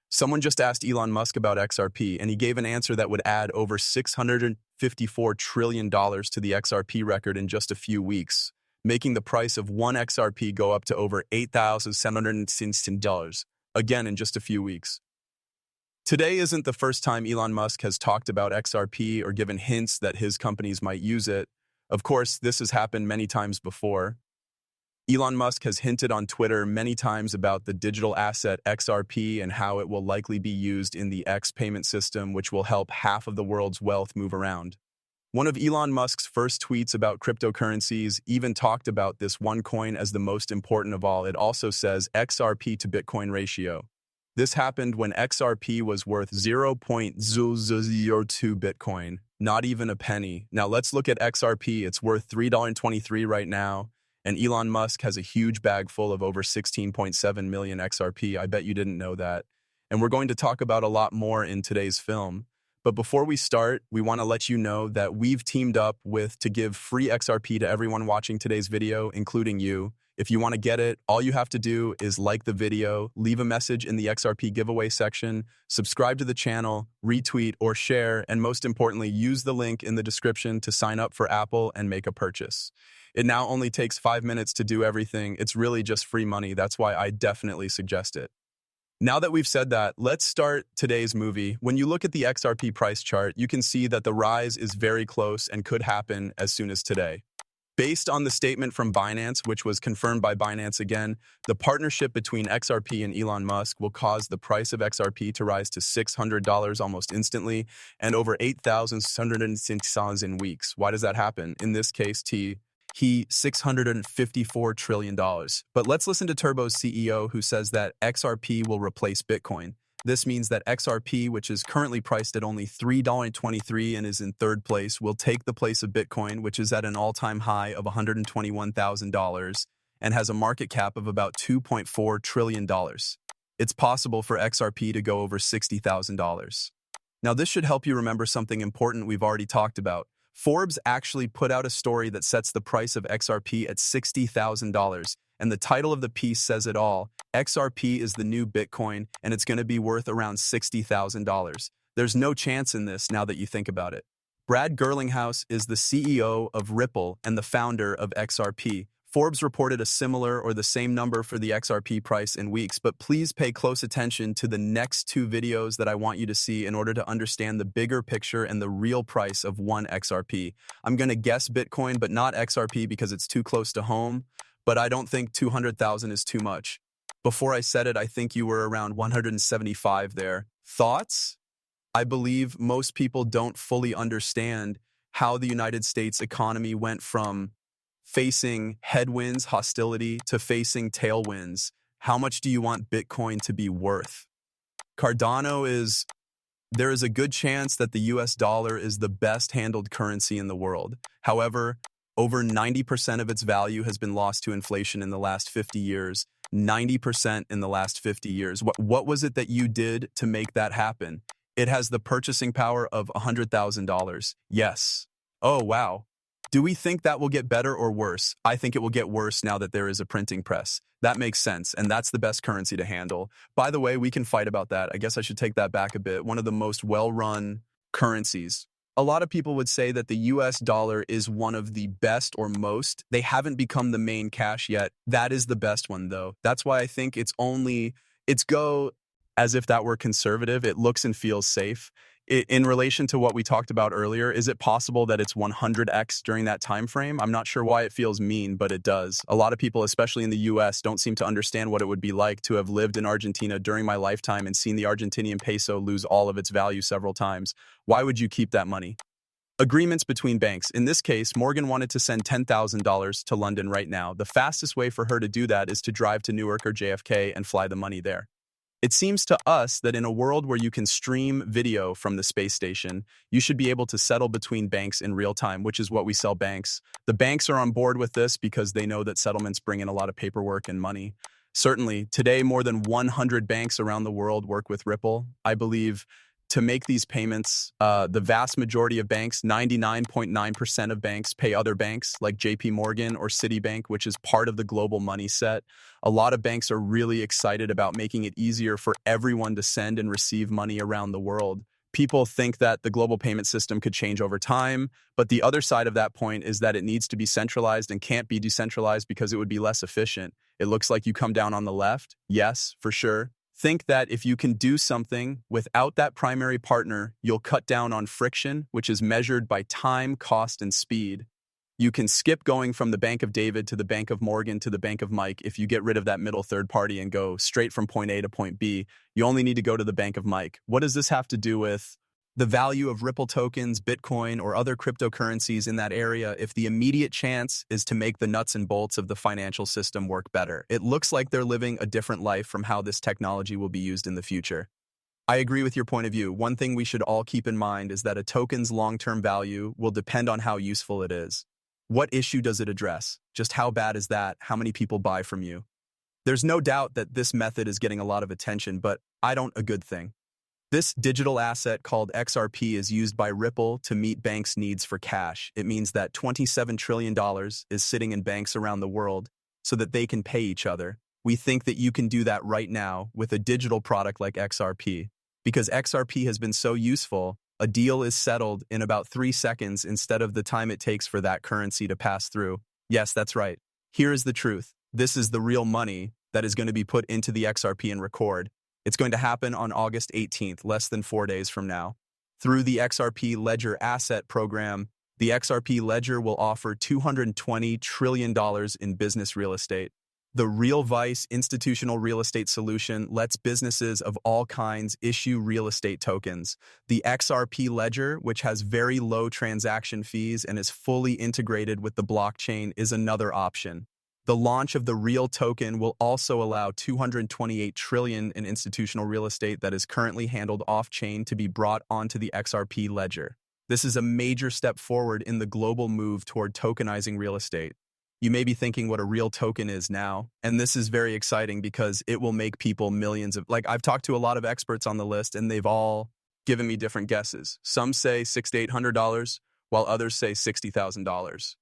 Someone just asked Elon Musk about XRP, and he gave an answer that would add over $654 trillion to the XRP record in just a few weeks, making the price of one XRP go up to over $8,716, again in just a few weeks. Today isn't the first time Elon Musk has talked about XRP or given hints that his companies might use it. Of course, this has happened many times before. Elon Musk has hinted on Twitter many times about the digital asset XRP and how it will likely be used in the X payment system, which will help half of the world's wealth move around. One of Elon Musk's first tweets about cryptocurrencies even talked about this one coin as the most important of all. It also says XRP to Bitcoin ratio. This happened when XRP was worth 0.002 Bitcoin, not even a penny. Now let's look at XRP. It's worth $3.23 right now. And Elon Musk has a huge bag full of over 16.7 million XRP. I bet you didn't know that. And we're going to talk about a lot more in today's film. But before we start, we want to let you know that we've teamed up to give free XRP to everyone watching today's video, including you. If you want to get it, all you have to do is like the video, leave a message in the XRP giveaway section, subscribe to the channel, retweet or share, and most importantly, use the link in the description to sign up for Apple and make a purchase. It now only takes 5 minutes to do everything. It's really just free money. That's why I definitely suggest it. Now that we've said that, let's start today's movie. When you look at the XRP price chart, you can see that the rise is very close and could happen as soon as today. Based on the statement from Binance, which was confirmed by Binance again, the partnership between XRP and Elon Musk will cause the price of XRP to rise to $600 almost instantly and over $8,660 in weeks. Why does that happen? In this case, $654 trillion. But let's listen to Turbo's CEO who says that XRP will replace Bitcoin. This means that XRP, which is currently priced at only $3.23 and is in third place, will take the place of Bitcoin, which is at an all-time high of $121,000 and has a market cap of about $2.4 trillion. It's possible for XRP to go over $60,000. Now, this should help you remember something important we've already talked about. Forbes actually put out a story that sets the price of XRP at $60,000, and the title of the piece says it all. XRP is the new Bitcoin, and it's going to be worth around $60,000. There's no chance in this now that you think about it. Brad Gerlinghouse is the CEO of Ripple and the founder of XRP. Forbes reported a similar or the same number for the XRP price in weeks, but please pay close attention to the next two videos that I want you to see in order to understand the bigger picture and the real price of one XRP. I'm going to guess Bitcoin, but not XRP because it's too close to home, but I don't think 200,000 is too much. Before I said it, I think you were around 175 there. Thoughts? I believe most people don't fully understand how the United States economy went from facing headwinds, hostility, to facing tailwinds. How much do you want Bitcoin to be worth? There is a good chance that the US dollar is the best handled currency in the world. However, over 90% of its value has been lost to inflation in the last 50 years. 90% in the last 50 years. What was it that you did to make that happen? It has the purchasing power of $100,000. Yes. Oh, wow. Do we think that will get better or worse? I think it will get worse now that there is a printing press. That makes sense, and that's the best currency to handle. By the way, we can fight about that. I guess I should take that back a bit. One of the most well-run currencies. A lot of people would say that the US dollar is one of the best or most. They haven't become the main cash yet. That is the best one, though. That's why I think it's go as if that were conservative. It looks and feels safe. In relation to what we talked about earlier, is it possible that it's 100x during that time frame? I'm not sure why it feels mean, but it does. A lot of people, especially in the US, don't seem to understand what it would be like to have lived in Argentina during my lifetime and seen the Argentinian peso lose all of its value several times. Why would you keep that money? Agreements between banks. In this case, Morgan wanted to send $10,000 to London right now. The fastest way for her to do that is to drive to Newark or JFK and fly the money there. It seems to us that in a world where you can stream video from the space station, you should be able to settle between banks in real time, which is what we sell banks. The banks are on board with this because they know that settlements bring in a lot of paperwork and money. Certainly, today more than 100 banks around the world work with Ripple. I believe to make these payments, the vast majority of banks, 99.9% of banks, pay other banks like JP Morgan or Citibank, which is part of the global money set. A lot of banks are really excited about making it easier for everyone to send and receive money around the world. People think that the global payment system could change over time, but the other side of that point is that it needs to be centralized and can't be decentralized because it would be less efficient. It looks like you come down on the left. Yes, for sure. Think that if you can do something without that primary partner, you'll cut down on friction, which is measured by time, cost, and speed. You can skip going from the Bank of David to the Bank of Morgan to the Bank of Mike if you get rid of that middle third party and go straight from point A to point B. You only need to go to the Bank of Mike. What does this have to do with the value of Ripple tokens, Bitcoin, or other cryptocurrencies in that area if the immediate chance is to make the nuts and bolts of the financial system work better? It looks like they're living a different life from how this technology will be used in the future. I agree with your point of view. One thing we should all keep in mind is that a token's long-term value will depend on how useful it is. What issue does it address? Just how bad is that? How many people buy from you? There's no doubt that this method is getting a lot of attention, but I don't a good thing. This digital asset called XRP is used by Ripple to meet banks' needs for cash. It means that $27 trillion is sitting in banks around the world so that they can pay each other. We think that you can do that right now with a digital product like XRP. Because XRP has been so useful, a deal is settled in about 3 seconds instead of the time it takes for that currency to pass through. Yes, that's right. Here is the truth. This is the real money that is going to be put into the XRP and record. It's going to happen on August 18th, less than 4 days from now. Through the XRP Ledger Asset Program, the XRP Ledger will offer $220 trillion in business real estate. The Real Vice institutional real estate solution lets businesses of all kinds issue real estate tokens. The XRP Ledger, which has very low transaction fees and is fully integrated with the blockchain, is another option. The launch of the Real token will also allow $228 trillion in institutional real estate that is currently handled off-chain to be brought onto the XRP Ledger. This is a major step forward in the global move toward tokenizing real estate. You may be thinking what a Real token is now, and this is very exciting because it will make people millions of... I've talked to a lot of experts on the list, and they've all given me different guesses. Some say $600 to $800, while others say $60,000.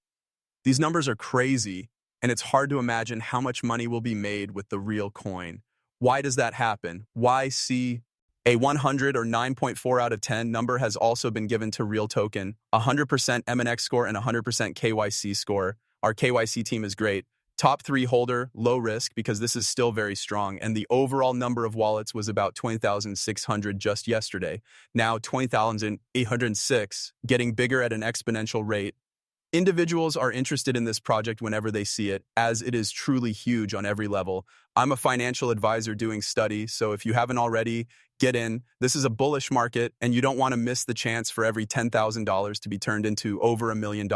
These numbers are crazy, and it's hard to imagine how much money will be made with the Real coin. Why does that happen? Why see a 100 or 9.4 out of 10 number has also been given to Real token, 100% MNX score and 100% KYC score. Our KYC team is great. Top 3 holder, low risk, because this is still very strong. And the overall number of wallets was about 20,600 just yesterday. Now 20,806, getting bigger at an exponential rate. Individuals are interested in this project whenever they see it, as it is truly huge on every level. I'm a financial advisor doing study, so if you haven't already, get in. This is a bullish market, and you don't want to miss the chance for every $10,000 to be turned into over $1 million.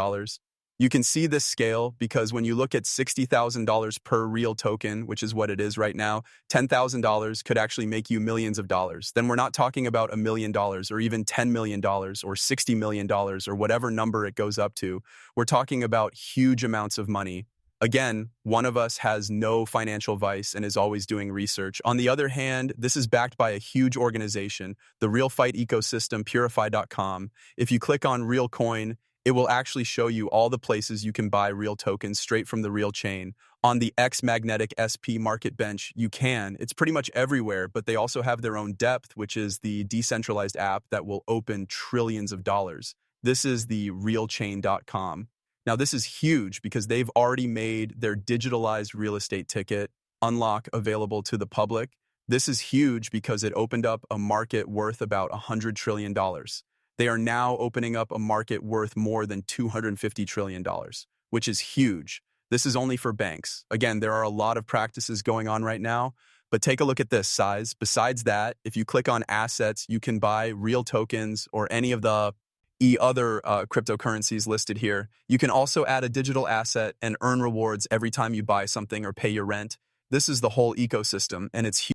You can see this scale because when you look at $60,000 per Real token, which is what it is right now, $10,000 could actually make you millions of dollars. Then we're not talking about $1 million or even $10 million or $60 million or whatever number it goes up to. We're talking about huge amounts of money. Again, one of us has no financial vice and is always doing research. On the other hand, this is backed by a huge organization, the Real Fight ecosystem, purify.com. If you click on Real Coin, it will actually show you all the places you can buy Real tokens straight from the Real chain. On the X Magnetic SP market bench, you can. It's pretty much everywhere, but they also have their own depth, which is the decentralized app that will open trillions of dollars. This is the realchain.com. Now, this is huge because they've already made their digitalized real estate ticket unlock available to the public. This is huge because it opened up a market worth about $100 trillion. They are now opening up a market worth more than $250 trillion, which is huge. This is only for banks. Again, there are a lot of practices going on right now, but take a look at this size. Besides that, if you click on assets, you can buy Real tokens or any of the other cryptocurrencies listed here. You can also add a digital asset and earn rewards every time you buy something or pay your rent. This is the whole ecosystem, and it's huge.